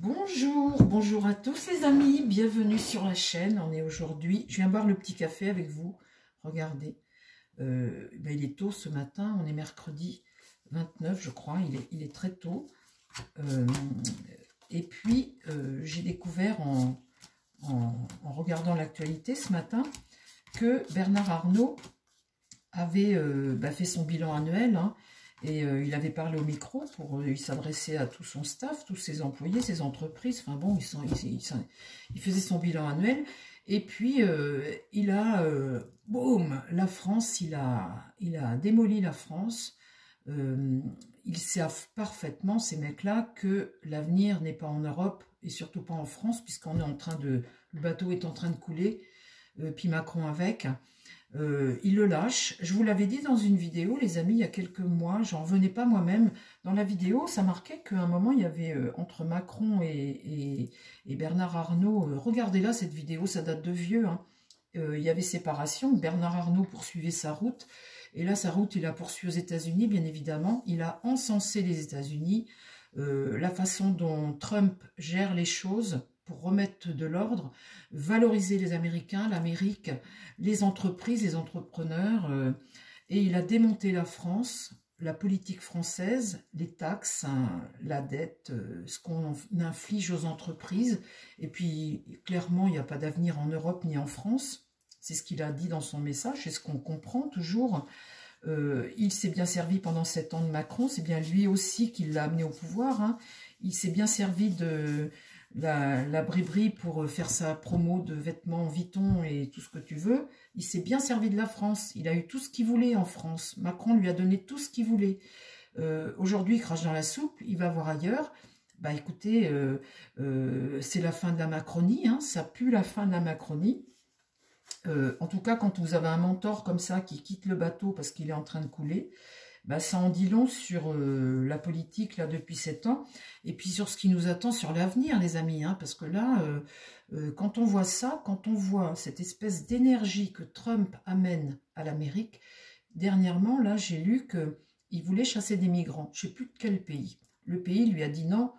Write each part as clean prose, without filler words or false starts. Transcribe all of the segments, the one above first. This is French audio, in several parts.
Bonjour, bonjour à tous les amis, bienvenue sur la chaîne. On est aujourd'hui, je viens boire le petit café avec vous. Regardez, il est tôt ce matin, on est mercredi 29 je crois, il est très tôt. Et puis j'ai découvert en regardant l'actualité ce matin que Bernard Arnault avait fait son bilan annuel, hein. Et il avait parlé au micro, il s'adressait à tout son staff, tous ses employés, ses entreprises. Enfin bon, il faisait son bilan annuel. Et puis, boum, la France, il a démoli la France. Ils savent parfaitement, ces mecs-là, que l'avenir n'est pas en Europe et surtout pas en France, puisqu'on est le bateau est en train de couler, puis Macron avec. Il le lâche. Je vous l'avais dit dans une vidéo, les amis, il y a quelques mois, j'en revenais pas moi-même. Dans la vidéo, ça marquait qu'à un moment, il y avait entre Macron et Bernard Arnault, regardez là cette vidéo, ça date de vieux, hein. Il y avait séparation, Bernard Arnault poursuivait sa route, et là, sa route, il a poursuivi aux États-Unis, bien évidemment. Il a encensé les États-Unis, la façon dont Trump gère les choses, pour remettre de l'ordre, valoriser les Américains, l'Amérique, les entreprises, les entrepreneurs, et il a démonté la France, la politique française, les taxes, hein, la dette, ce qu'on inflige aux entreprises, et puis clairement il n'y a pas d'avenir en Europe ni en France, c'est ce qu'il a dit dans son message, c'est ce qu'on comprend toujours. Il s'est bien servi pendant 7 ans de Macron, c'est bien lui aussi qui l'a amené au pouvoir, hein. Il s'est bien servi de la briberie pour faire sa promo de vêtements Vuitton et tout ce que tu veux. Il s'est bien servi de la France. Il a eu tout ce qu'il voulait en France. Macron lui a donné tout ce qu'il voulait. Aujourd'hui, il crache dans la soupe. Il va voir ailleurs. Bah écoutez, c'est la fin de la Macronie. Hein, ça pue la fin de la Macronie. En tout cas, quand vous avez un mentor comme ça qui quitte le bateau parce qu'il est en train de couler, bah, ça en dit long sur la politique là depuis 7 ans, et puis sur ce qui nous attend sur l'avenir, les amis, hein, parce que là, quand on voit ça, quand on voit cette espèce d'énergie que Trump amène à l'Amérique, dernièrement, là, j'ai lu qu'il voulait chasser des migrants, je ne sais plus de quel pays. Le pays lui a dit non,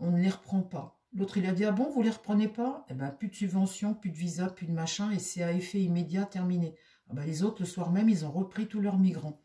on ne les reprend pas. L'autre, il a dit, ah bon, vous ne les reprenez pas? Eh ben, plus de subventions, plus de visas, plus de machin, et c'est à effet immédiat terminé. Ah ben, les autres, le soir même, ils ont repris tous leurs migrants.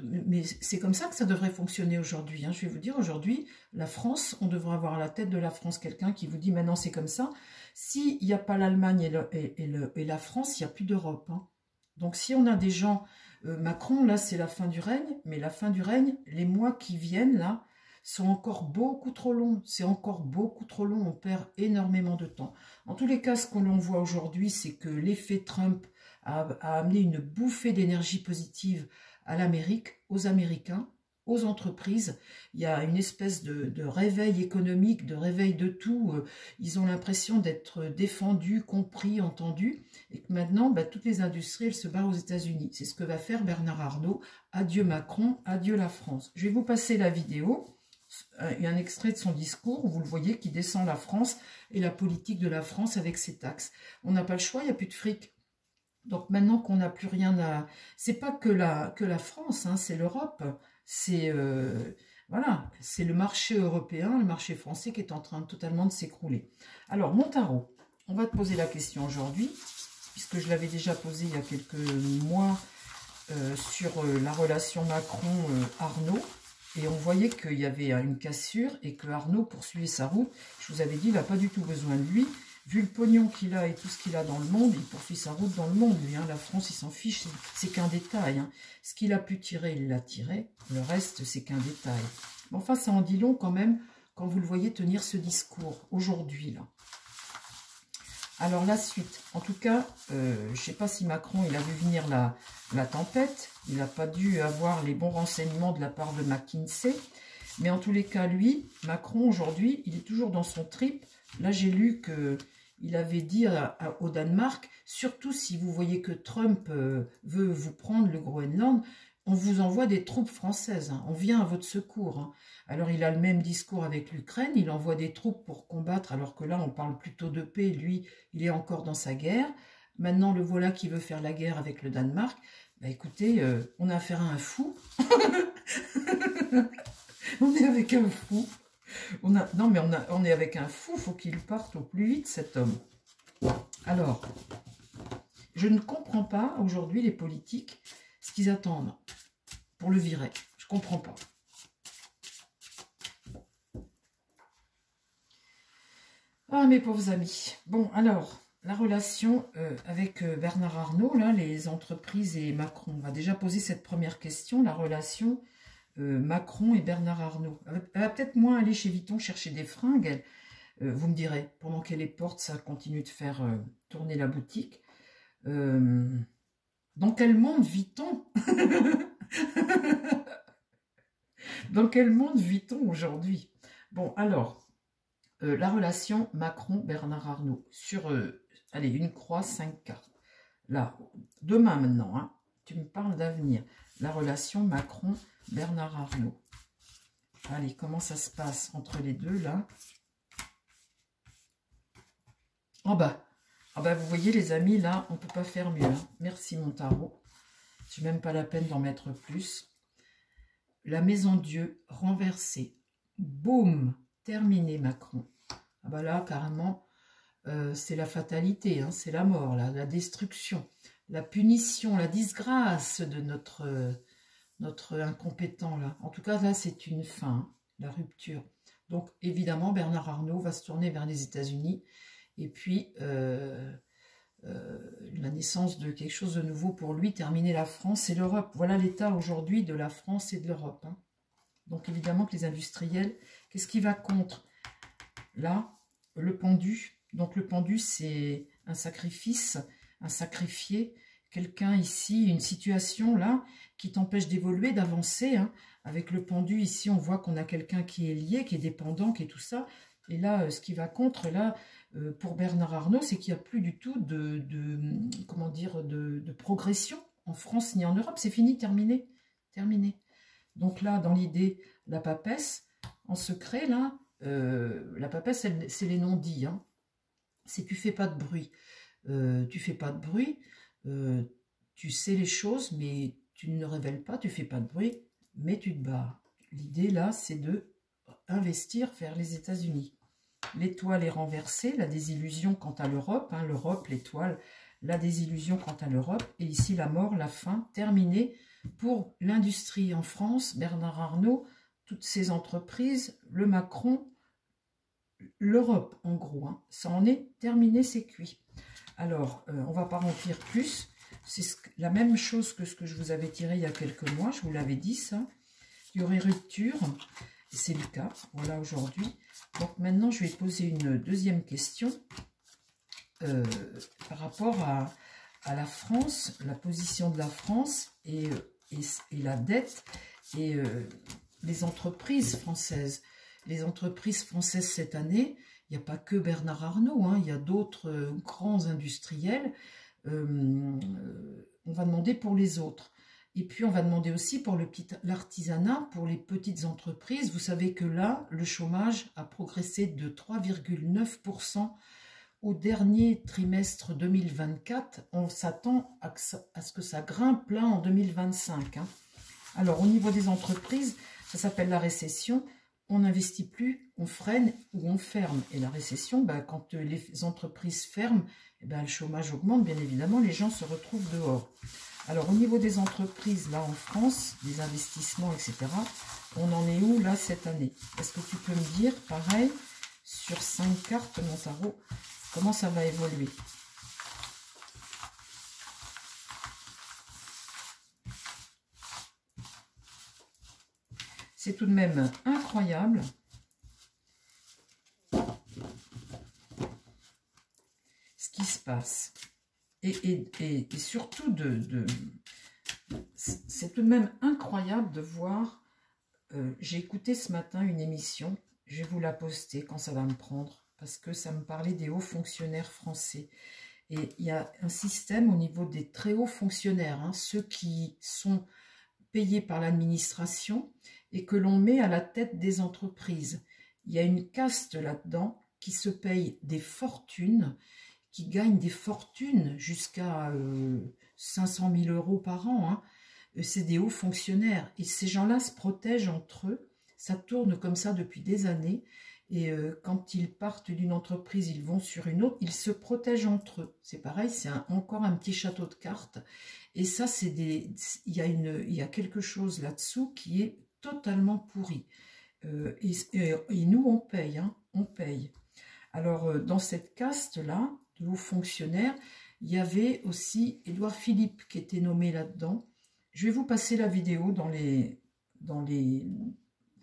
Mais c'est comme ça que ça devrait fonctionner aujourd'hui, hein. Je vais vous dire, aujourd'hui, la France, on devrait avoir à la tête de la France quelqu'un qui vous dit, maintenant c'est comme ça. S'il n'y a pas l'Allemagne et la France, il n'y a plus d'Europe, hein. Donc si on a des gens, Macron, là c'est la fin du règne, mais la fin du règne, les mois qui viennent là, sont encore beaucoup trop longs. C'est encore beaucoup trop long, on perd énormément de temps. En tous les cas, ce que l'on voit aujourd'hui, c'est que l'effet Trump a amené une bouffée d'énergie positive à l'Amérique, aux Américains, aux entreprises. Il y a une espèce de réveil économique, de réveil de tout. Ils ont l'impression d'être défendus, compris, entendus. Et que maintenant, toutes les industries, elles se barrent aux États-Unis. C'est ce que va faire Bernard Arnault. Adieu Macron, adieu la France. Je vais vous passer la vidéo. Il y a un extrait de son discours où vous le voyez qui descend la France et la politique de la France avec ses taxes. On n'a pas le choix, il n'y a plus de fric. Donc maintenant qu'on n'a plus rien à... C'est pas que la France, hein, c'est l'Europe. C'est voilà, c'est le marché européen, le marché français qui est en train totalement de s'écrouler. Alors, mon tarot, on va te poser la question aujourd'hui, puisque je l'avais déjà posée il y a quelques mois sur la relation Macron-Arnault. Et on voyait qu'il y avait une cassure et que Arnault poursuivait sa route. Je vous avais dit, il n'a pas du tout besoin de lui. Vu le pognon qu'il a et tout ce qu'il a dans le monde, il poursuit sa route dans le monde, lui, hein. La France, il s'en fiche, c'est qu'un détail, hein. Ce qu'il a pu tirer, il l'a tiré. Le reste, c'est qu'un détail. Mais enfin, ça en dit long quand même, quand vous le voyez tenir ce discours, aujourd'hui, là. Alors, la suite. En tout cas, je ne sais pas si Macron, il a vu venir la tempête. Il n'a pas dû avoir les bons renseignements de la part de McKinsey. Mais en tous les cas, lui, Macron, aujourd'hui, il est toujours dans son trip. Là, j'ai lu qu'il avait dit au Danemark, surtout si vous voyez que Trump veut vous prendre le Groenland, on vous envoie des troupes françaises, hein, on vient à votre secours, hein. Alors, il a le même discours avec l'Ukraine, il envoie des troupes pour combattre, alors que là, on parle plutôt de paix, lui, il est encore dans sa guerre. Maintenant, le voilà qui veut faire la guerre avec le Danemark. Bah, écoutez, on a affaire à un fou. On est avec un fou. Non, mais on est avec un fou, faut qu'il parte au plus vite, cet homme. Alors, je ne comprends pas aujourd'hui les politiques, ce qu'ils attendent pour le virer. Je comprends pas. Ah, mes pauvres amis. Bon, alors, la relation avec Bernard Arnault, là, les entreprises et Macron. On va déjà poser cette première question, la relation Macron et Bernard Arnault. Elle va peut-être moins aller chez Vuitton chercher des fringues. Vous me direz, pendant qu'elle les porte, ça continue de faire tourner la boutique. Dans quel monde vit-on? Dans quel monde vit-on aujourd'hui? Bon, alors, la relation Macron-Bernard Arnault sur, allez, une croix, 5 cartes. Là, demain maintenant, hein, tu me parles d'avenir. La relation Macron-Bernard Arnault. Allez, comment ça se passe entre les deux, là? En bas. Ah bah, vous voyez, les amis, là, on ne peut pas faire mieux. Hein. Merci, mon tarot. C'est même pas la peine d'en mettre plus. La maison Dieu renversée. Boum, terminé, Macron. Ah bah là, carrément, c'est la fatalité, hein, c'est la mort, la destruction, la punition, la disgrâce de notre incompétent, là. En tout cas, là, c'est une fin, hein, la rupture. Donc, évidemment, Bernard Arnault va se tourner vers les États-Unis et puis la naissance de quelque chose de nouveau pour lui, terminer la France et l'Europe. Voilà l'état aujourd'hui de la France et de l'Europe. Hein. Donc, évidemment que les industriels, qu'est-ce qui va contre? Là, le pendu. Donc, le pendu, c'est un sacrifice, un sacrifié. Quelqu'un ici, une situation là, qui t'empêche d'évoluer, d'avancer. Hein. Avec le pendu, ici, on voit qu'on a quelqu'un qui est lié, qui est dépendant, qui est tout ça. Et là, ce qui va contre, là, pour Bernard Arnault, c'est qu'il n'y a plus du tout comment dire, de progression en France ni en Europe. C'est fini, terminé. Terminé. Donc là, dans l'idée, la papesse, en secret, là, la papesse, c'est les non-dits. Hein. C'est tu fais pas de bruit. Tu fais pas de bruit. Tu sais les choses, mais tu ne révèles pas. Tu fais pas de bruit, mais tu te barres. L'idée, là, c'est de investir vers les États-Unis. L'étoile est renversée, la désillusion quant à l'Europe. Hein, l'Europe, l'étoile, la désillusion quant à l'Europe. Et ici, la mort, la fin, terminée. Pour l'industrie en France, Bernard Arnault, toutes ces entreprises, le Macron, l'Europe en gros, hein, ça en est terminé, c'est cuit. Alors, on ne va pas remplir plus, c'est la même chose que ce que je vous avais tiré il y a quelques mois, je vous l'avais dit ça, il y aurait rupture, c'est le cas, voilà aujourd'hui. Donc maintenant je vais poser une deuxième question par rapport à la France, la position de la France et la dette et les entreprises françaises. Les entreprises françaises cette année, il n'y a pas que Bernard Arnault, hein, il y a d'autres grands industriels. On va demander pour les autres. Et puis, on va demander aussi pour l'artisanat, pour les petites entreprises. Vous savez que là, le chômage a progressé de 3,9% au dernier trimestre 2024. On s'attend à ce que ça grimpe là en 2025. Hein. Alors, au niveau des entreprises, ça s'appelle la récession. On n'investit plus, on freine ou on ferme. Et la récession, bah, quand les entreprises ferment, eh ben, le chômage augmente, bien évidemment, les gens se retrouvent dehors. Alors, au niveau des entreprises, là, en France, des investissements, etc., on en est où, là, cette année? Est-ce que tu peux me dire, pareil, sur 5 cartes, mon tarot, comment ça va évoluer? C'est tout de même incroyable. Ce qui se passe. Et surtout, c'est tout de même incroyable de voir. J'ai écouté ce matin une émission. Je vais vous la poster quand ça va me prendre. Parce que ça me parlait des hauts fonctionnaires français. Et il y a un système au niveau des très hauts fonctionnaires. Hein, ceux qui sont payés par l'administration et que l'on met à la tête des entreprises. Il y a une caste là-dedans qui se paye des fortunes, qui gagne des fortunes jusqu'à 500 000 € par an. Hein. C'est des hauts fonctionnaires. Et ces gens-là se protègent entre eux. Ça tourne comme ça depuis des années. Et quand ils partent d'une entreprise, ils vont sur une autre, ils se protègent entre eux. C'est pareil, c'est encore un petit château de cartes. Et ça, il y a quelque chose là-dessous qui est totalement pourri. Et nous, on paye, hein, on paye. Alors, dans cette caste-là, de hauts fonctionnaires, il y avait aussi Édouard Philippe qui était nommé là-dedans. Je vais vous passer la vidéo dans les...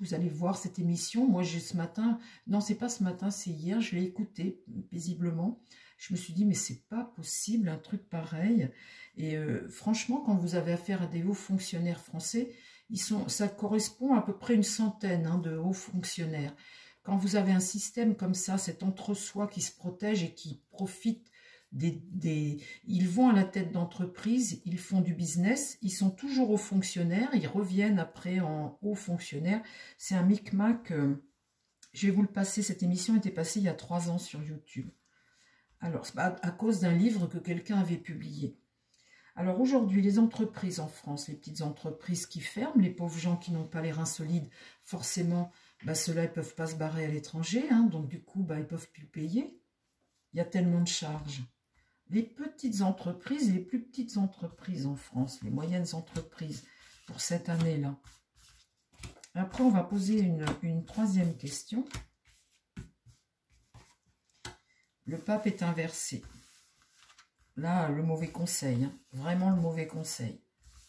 Vous allez voir cette émission. Moi, j'ai ce matin... Non, c'est pas ce matin, c'est hier. Je l'ai écouté paisiblement. Je me suis dit, mais c'est pas possible, un truc pareil. Et franchement, quand vous avez affaire à des hauts fonctionnaires français, ça correspond à peu près une centaine, hein, de hauts fonctionnaires. Quand vous avez un système comme ça, cet entre-soi qui se protège et qui profite ils vont à la tête d'entreprise, ils font du business, ils sont toujours hauts fonctionnaires, ils reviennent après en hauts fonctionnaires. C'est un micmac. Je vais vous le passer, cette émission était passée il y a 3 ans sur YouTube. Alors, c'est à cause d'un livre que quelqu'un avait publié. Alors aujourd'hui, les entreprises en France, les petites entreprises qui ferment, les pauvres gens qui n'ont pas les reins solides, forcément, bah, ceux-là, ils ne peuvent pas se barrer à l'étranger, hein, donc du coup, bah, ils ne peuvent plus payer. Il y a tellement de charges. Les petites entreprises, les plus petites entreprises en France, les moyennes entreprises, pour cette année-là. Après, on va poser une troisième question. Le pape est inversé. Là, le mauvais conseil, hein, vraiment le mauvais conseil,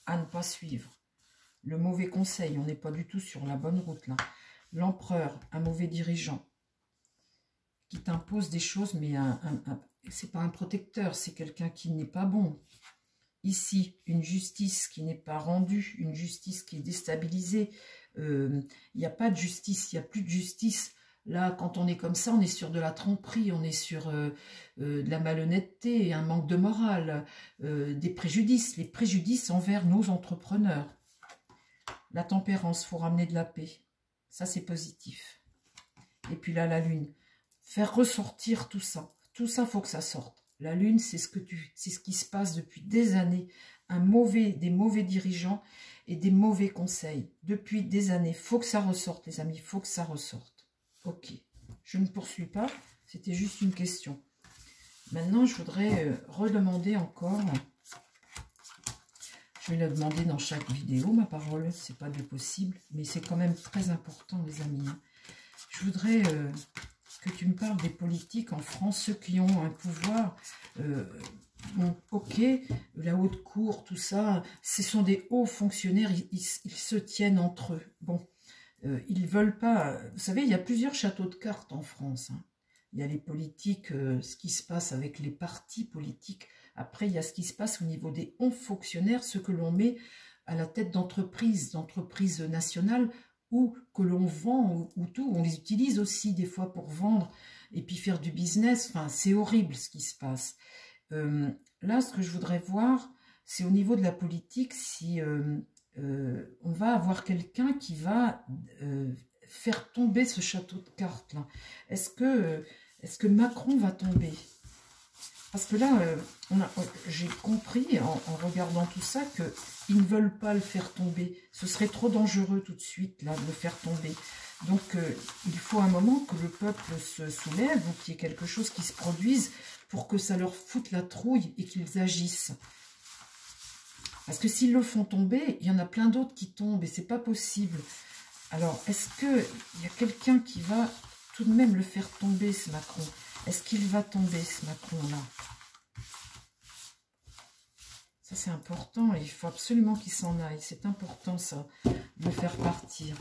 à ne pas suivre. Le mauvais conseil, on n'est pas du tout sur la bonne route là. L'empereur, un mauvais dirigeant, qui t'impose des choses, mais c'est pas un protecteur, c'est quelqu'un qui n'est pas bon. Ici, une justice qui n'est pas rendue, une justice qui est déstabilisée. Il n'y a pas de justice, il n'y a plus de justice. Là, quand on est comme ça, on est sur de la tromperie, on est sur de la malhonnêteté, un manque de morale, des préjudices, les préjudices envers nos entrepreneurs. La tempérance, il faut ramener de la paix. Ça, c'est positif. Et puis là, la lune. Faire ressortir tout ça. Tout ça, il faut que ça sorte. La lune, c'est ce qui se passe depuis des années. Des mauvais dirigeants et des mauvais conseils. Depuis des années. Il faut que ça ressorte, les amis. Il faut que ça ressorte. Ok. Je ne poursuis pas. C'était juste une question. Maintenant, je voudrais redemander encore. Je vais la demander dans chaque vidéo, ma parole. C'est pas de possible. Mais c'est quand même très important, les amis. Je voudrais... que tu me parles des politiques en France, ceux qui ont un pouvoir, bon, ok, la haute cour, tout ça, ce sont des hauts fonctionnaires, ils se tiennent entre eux. Bon, ils veulent pas... Vous savez, il y a plusieurs châteaux de cartes en France. Hein. Il y a les politiques, ce qui se passe avec les partis politiques. Après, il y a ce qui se passe au niveau des hauts fonctionnaires, ceux que l'on met à la tête d'entreprises nationales, ou que l'on vend, ou tout. On les utilise aussi des fois pour vendre et puis faire du business. Enfin, c'est horrible ce qui se passe. Là, ce que je voudrais voir, c'est au niveau de la politique, si on va avoir quelqu'un qui va faire tomber ce château de cartes-là. Est-ce que Macron va tomber ? Parce que là, j'ai compris en regardant tout ça qu'ils ne veulent pas le faire tomber. Ce serait trop dangereux tout de suite là, de le faire tomber. Donc il faut un moment que le peuple se soulève ou qu'il y ait quelque chose qui se produise pour que ça leur foute la trouille et qu'ils agissent. Parce que s'ils le font tomber, il y en a plein d'autres qui tombent et c'est pas possible. Alors, est-ce qu'il y a quelqu'un qui va tout de même le faire tomber, ce Macron ? Est-ce qu'il va tomber, ce Macron-là? Ça, c'est important. Il faut absolument qu'il s'en aille. C'est important, ça, de le faire partir.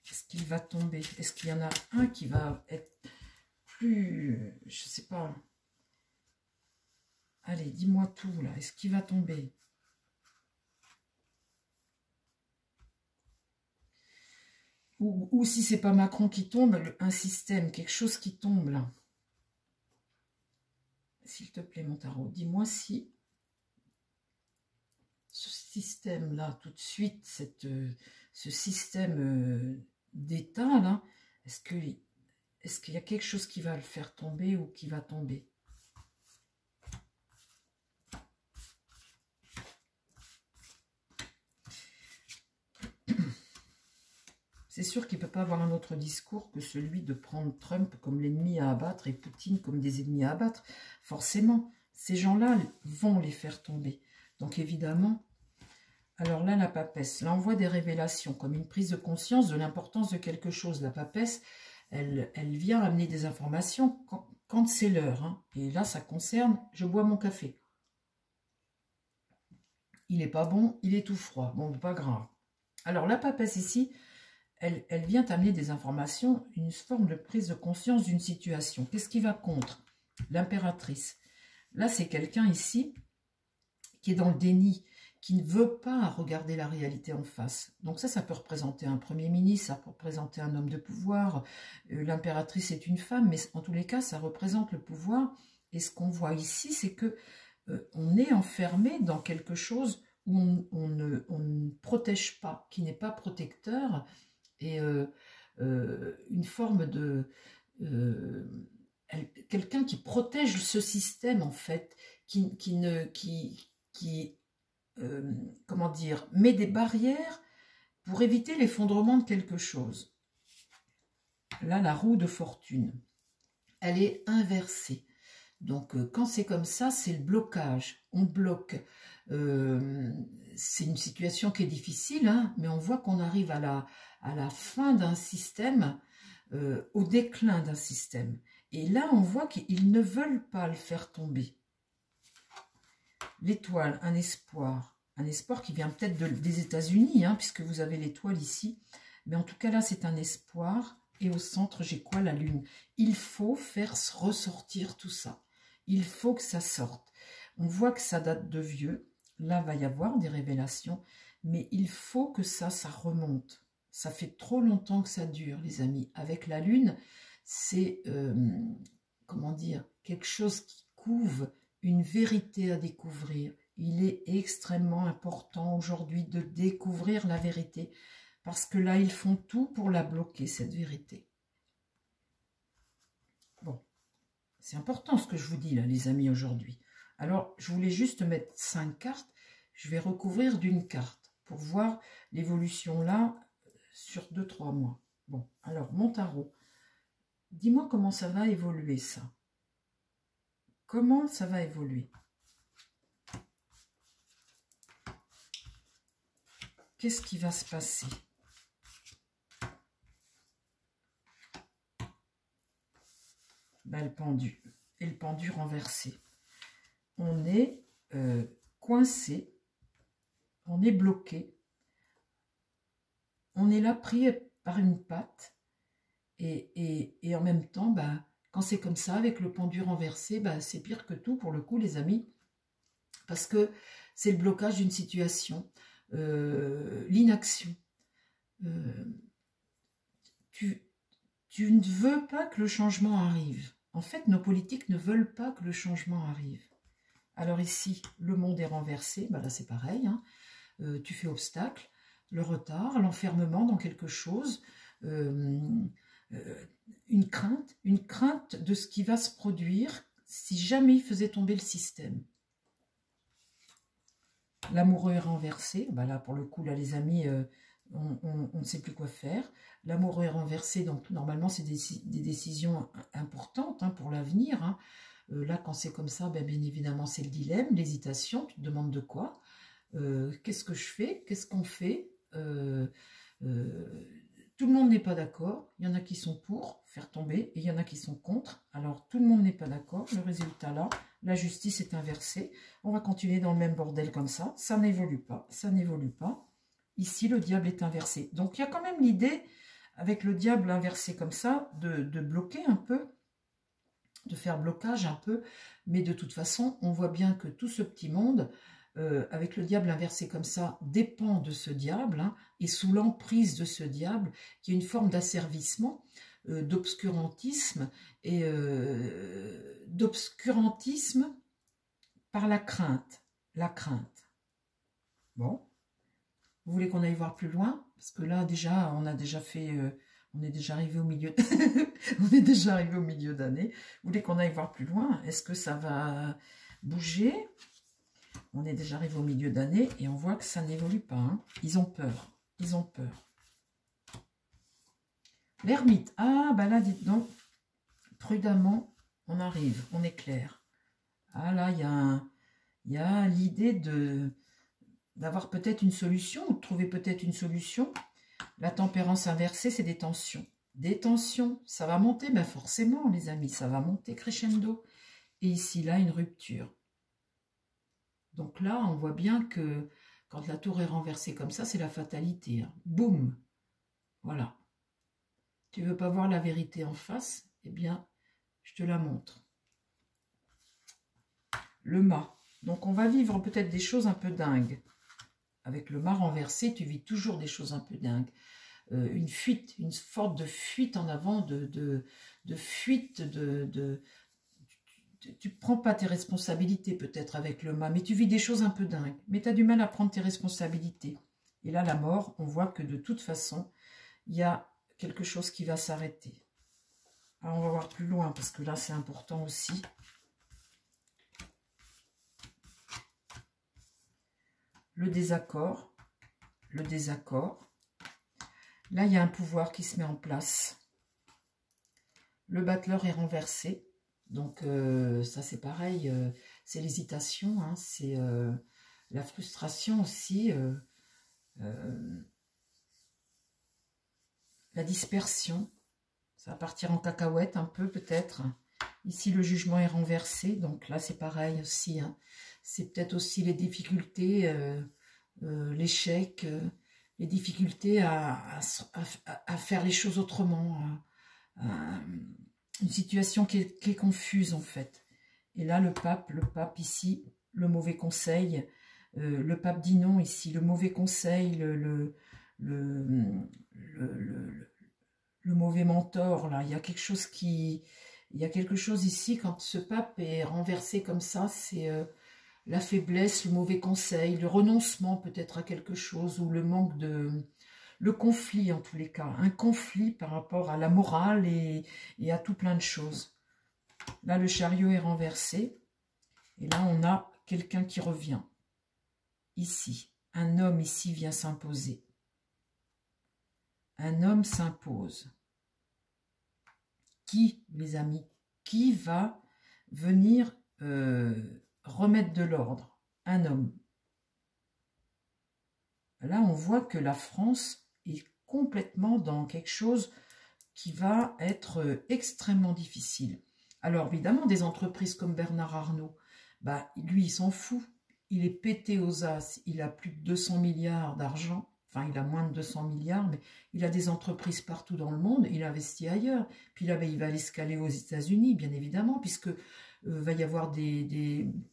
Est-ce qu'il va tomber? Est-ce qu'il y en a un qui va être plus... Je sais pas. Allez, dis-moi tout, là. Est-ce qu'il va tomber? Ou si c'est pas Macron qui tombe, un système, quelque chose qui tombe là. S'il te plaît, mon tarot, dis-moi si ce système-là, tout de suite, ce système d'État là, est-ce qu'il y a quelque chose qui va le faire tomber ou qui va tomber? c'est sûr qu'il ne peut pas avoir un autre discours que celui de prendre Trump comme l'ennemi à abattre et Poutine comme des ennemis à abattre. Forcément, ces gens-là vont les faire tomber. Donc évidemment, alors là, la papesse, là on voit des révélations, comme une prise de conscience de l'importance de quelque chose. La papesse, elle vient amener des informations quand c'est l'heure. Hein. Et là, ça concerne, je bois mon café. Il n'est pas bon, il est tout froid. Bon, pas grave. Alors la papesse ici, elle vient amener des informations, une forme de prise de conscience d'une situation. Qu'est-ce qui va contre? L'impératrice. Là, c'est quelqu'un ici qui est dans le déni, qui ne veut pas regarder la réalité en face. Donc ça peut représenter un premier ministre, ça peut représenter un homme de pouvoir. L'impératrice est une femme, mais en tous les cas, ça représente le pouvoir. Et ce qu'on voit ici, c'est que on est enfermé dans quelque chose où on ne protège pas, qui n'est pas protecteur, et une forme de... quelqu'un qui protège ce système, en fait, comment dire, met des barrières pour éviter l'effondrement de quelque chose. Là, la roue de fortune, elle est inversée. Donc, quand c'est comme ça, c'est le blocage. On bloque. C'est une situation qui est difficile, hein, mais on voit qu'on arrive à la fin d'un système, au déclin d'un système. Et là, on voit qu'ils ne veulent pas le faire tomber. L'étoile, un espoir qui vient peut-être des États-Unis, hein, puisque vous avez l'étoile ici. Mais en tout cas, là, c'est un espoir. Et au centre, j'ai quoi? La lune. Il faut faire ressortir tout ça. Il faut que ça sorte. On voit que ça date de vieux. Là, va y avoir des révélations. Mais il faut que ça remonte. Ça fait trop longtemps que ça dure, les amis. Avec la lune, c'est, comment dire, quelque chose qui couve une vérité à découvrir. Il est extrêmement important aujourd'hui de découvrir la vérité. Parce que là, ils font tout pour la bloquer, cette vérité. Bon, c'est important ce que je vous dis là, les amis, aujourd'hui. Alors, je voulais juste mettre 5 cartes. Je vais recouvrir d'une carte pour voir l'évolution là sur 2-3 mois. Bon, alors, mon tarot, dis-moi comment ça va évoluer, ça. Comment ça va évoluer? Qu'est-ce qui va se passer? Ben, le pendu. Et le pendu renversé. On est coincé. On est bloqué. On est là pris par une patte. Et en même temps, ben, quand c'est comme ça, avec le pendu renversé, ben, c'est pire que tout pour le coup, les amis. Parce que c'est le blocage d'une situation. L'inaction. Tu ne veux pas que le changement arrive. En fait, nos politiques ne veulent pas que le changement arrive. Alors ici, le monde est renversé. Ben là, c'est pareil. Hein. Tu fais obstacle. Le retard, l'enfermement dans quelque chose. Une crainte de ce qui va se produire si jamais il faisait tomber le système. L'amoureux est renversé. Ben là, pour le coup, là, les amis, on ne sait plus quoi faire. L'amoureux est renversé, donc normalement, c'est des décisions importantes, hein, pour l'avenir. Hein. Là, quand c'est comme ça, ben, bien évidemment, c'est le dilemme, l'hésitation. Tu te demandes de quoi? Qu'est-ce que je fais? Qu'est-ce qu'on fait? Tout le monde n'est pas d'accord. Il y en a qui sont pour faire tomber et il y en a qui sont contre. Alors, tout le monde n'est pas d'accord. Le résultat, là, la justice est inversée. On va continuer dans le même bordel comme ça. Ça n'évolue pas. Ça n'évolue pas. Ici, le diable est inversé. Donc, il y a quand même l'idée, avec le diable inversé comme ça, de bloquer un peu, de faire blocage un peu. Mais de toute façon, on voit bien que tout ce petit monde, avec le diable inversé comme ça, dépend de ce diable, hein, et sous l'emprise de ce diable, qui est une forme d'asservissement, d'obscurantisme, et d'obscurantisme par la crainte. La crainte. Bon. Vous voulez qu'on aille voir plus loin? Parce que là, déjà, on a déjà fait... on est déjà arrivé au milieu... on est déjà arrivé au milieu d'année. Vous voulez qu'on aille voir plus loin? Est-ce que ça va bouger? On est déjà arrivé au milieu d'année et on voit que ça n'évolue pas. Hein. Ils ont peur. Ils ont peur. L'ermite. Ah, bah là, dites donc, prudemment, on arrive, on est clair. Ah là, il y a l'idée d'avoir peut-être une solution, ou de trouver peut-être une solution. La tempérance inversée, c'est des tensions. Des tensions, ça va monter, ben forcément, les amis, ça va monter crescendo. Et ici, là, une rupture. Donc là, on voit bien que quand la tour est renversée comme ça, c'est la fatalité. Hein. Boum. Voilà. Tu veux pas voir la vérité en face? Eh bien, je te la montre. Le mât. Donc, on va vivre peut-être des choses un peu dingues. Avec le mât renversé, tu vis toujours des choses un peu dingues. Une fuite, une sorte de fuite en avant, de fuite, tu ne prends pas tes responsabilités peut-être avec le mât, mais tu vis des choses un peu dingues. Mais tu as du mal à prendre tes responsabilités. Et là, la mort, on voit que de toute façon, il y a quelque chose qui va s'arrêter. Alors, on va voir plus loin, parce que là, c'est important aussi. Le désaccord. Le désaccord. Là, il y a un pouvoir qui se met en place. Le battleur est renversé. Donc, ça, c'est pareil. C'est l'hésitation. Hein, c'est la frustration aussi. La dispersion. Ça va partir en cacahuète un peu, peut-être. Ici, le jugement est renversé. Donc là, c'est pareil aussi. Hein. C'est peut-être aussi les difficultés, l'échec... les difficultés à faire les choses autrement, une situation qui est confuse en fait. Et là, le pape ici, le mauvais conseil, le pape dit non ici, le mauvais conseil, le mauvais mentor, là, il y a quelque chose ici, quand ce pape est renversé comme ça, c'est... la faiblesse, le mauvais conseil, le renoncement peut-être à quelque chose, ou le manque de... le conflit en tous les cas, un conflit par rapport à la morale et à tout plein de choses. Là, le chariot est renversé, et là, on a quelqu'un qui revient. Ici, un homme ici vient s'imposer. Un homme s'impose. Qui, mes amis? Qui va venir... remettre de l'ordre, un homme. Là, on voit que la France est complètement dans quelque chose qui va être extrêmement difficile. Alors, évidemment, des entreprises comme Bernard Arnault, bah, lui, il s'en fout. Il est pété aux as, il a plus de 200 milliards d'argent, enfin, il a moins de 200 milliards, mais il a des entreprises partout dans le monde, il investit ailleurs. Puis là, bah, il va aller escaler aux États-Unis, bien évidemment, puisque... va y avoir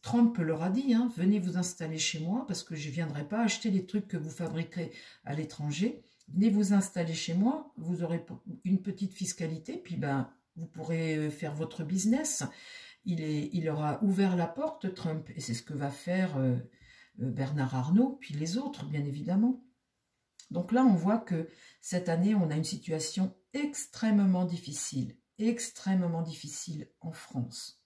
Trump leur a dit, hein, venez vous installer chez moi parce que je ne viendrai pas acheter les trucs que vous fabriquez à l'étranger. Venez vous installer chez moi, vous aurez une petite fiscalité, puis ben, vous pourrez faire votre business. Il aura ouvert la porte, Trump, et c'est ce que va faire Bernard Arnault, puis les autres, bien évidemment. Donc là, on voit que cette année, on a une situation extrêmement difficile en France.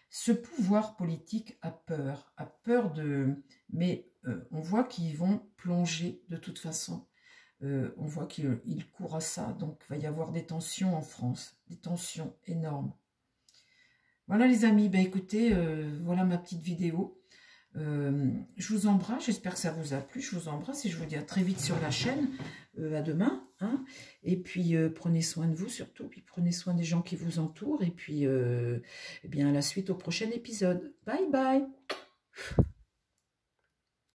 Ce pouvoir politique a peur de... Mais on voit qu'ils vont plonger de toute façon. On voit qu'ils courent à ça. Donc, il va y avoir des tensions en France. Des tensions énormes. Voilà les amis. Ben, écoutez, voilà ma petite vidéo. Je vous embrasse. J'espère que ça vous a plu. Je vous embrasse et je vous dis à très vite sur la chaîne. À demain. Hein. Et puis, prenez soin de vous surtout. Puis, prenez soin des gens qui vous entourent. Et puis, eh bien, à la suite au prochain épisode. Bye bye.